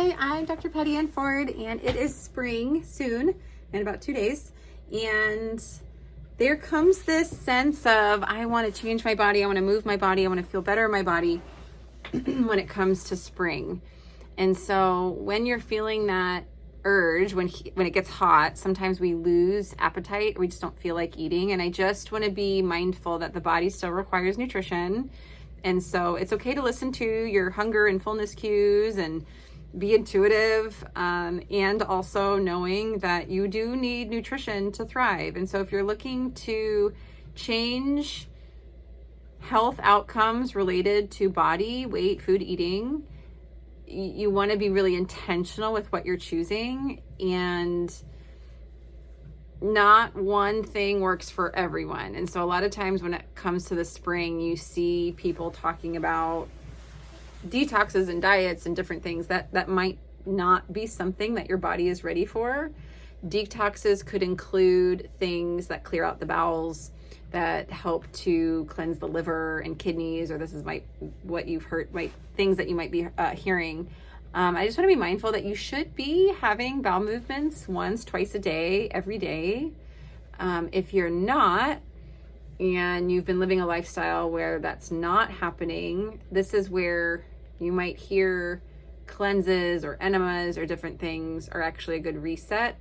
Hi, I'm Dr. Patty Ann Ford, and it is spring soon, in about 2 days. And there comes this sense of, I want to change my body, I want to move my body, I want to feel better in my body when it comes to spring. And so when you're feeling that urge, when it gets hot, sometimes we lose appetite, we just don't feel like eating. And I just want to be mindful that the body still requires nutrition. And so it's okay to listen to your hunger and fullness cues and be intuitive, and also knowing that you do need nutrition to thrive. And so if you're looking to change health outcomes related to body, weight, food, eating, you want to be really intentional with what you're choosing, and not one thing works for everyone. And so a lot of times when it comes to the spring, you see people talking about detoxes and diets and different things that might not be something that your body is ready for. Detoxes could include things that clear out the bowels, that help to cleanse the liver and kidneys, or this is what you've heard, things that you might be hearing. I just want to be mindful that you should be having bowel movements once, twice a day, every day. If you're not, and you've been living a lifestyle where that's not happening, this is where you might hear cleanses or enemas or different things are actually a good reset.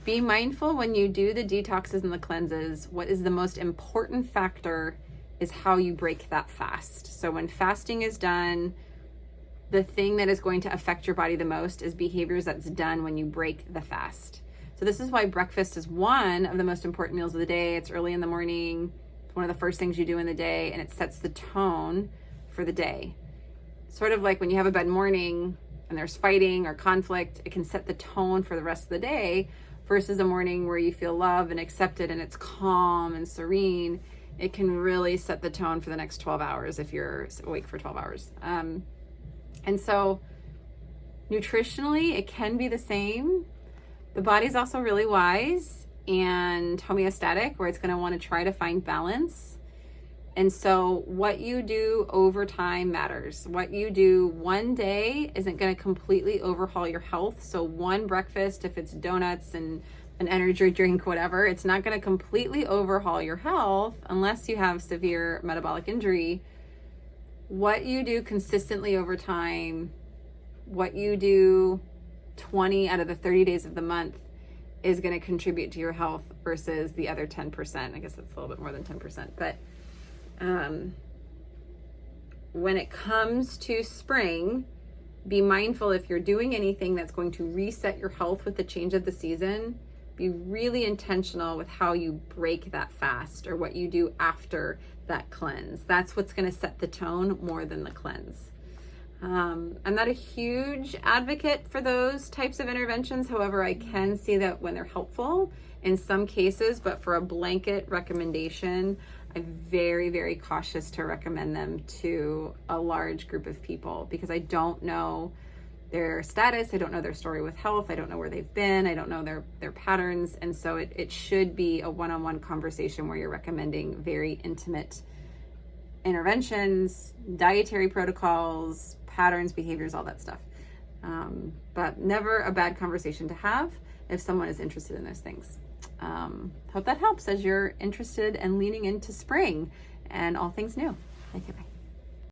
Be mindful when you do the detoxes and the cleanses, what is the most important factor is how you break that fast. So when fasting is done, the thing that is going to affect your body the most is behaviors that's done when you break the fast. So this is why breakfast is one of the most important meals of the day. It's early in the morning. It's one of the first things you do in the day, and it sets the tone for the day. Sort of like when you have a bad morning and there's fighting or conflict, it can set the tone for the rest of the day, versus a morning where you feel love and accepted and it's calm and serene. It can really set the tone for the next 12 hours if you're awake for 12 hours. And so nutritionally, it can be the same. The body's also really wise and homeostatic, where it's going to want to try to find balance. And so what you do over time matters. What you do one day isn't going to completely overhaul your health. So one breakfast, if it's donuts and an energy drink, whatever, it's not going to completely overhaul your health unless you have severe metabolic injury. What you do consistently over time, what you do 20 out of the 30 days of the month is going to contribute to your health versus the other 10%. I guess that's a little bit more than 10%. But when it comes to spring, be mindful if you're doing anything that's going to reset your health with the change of the season, be really intentional with how you break that fast or what you do after that cleanse. That's what's going to set the tone more than the cleanse. I'm not a huge advocate for those types of interventions. However, I can see that when they're helpful in some cases, but for a blanket recommendation, I'm very, very cautious to recommend them to a large group of people, because I don't know their status, I don't know their story with health, I don't know where they've been, I don't know their patterns. And so it should be a one-on-one conversation where you're recommending very intimate interventions, dietary protocols, patterns, behaviors, all that stuff. But never a bad conversation to have if someone is interested in those things. Hope that helps as you're interested and leaning into spring and all things new. Okay, bye.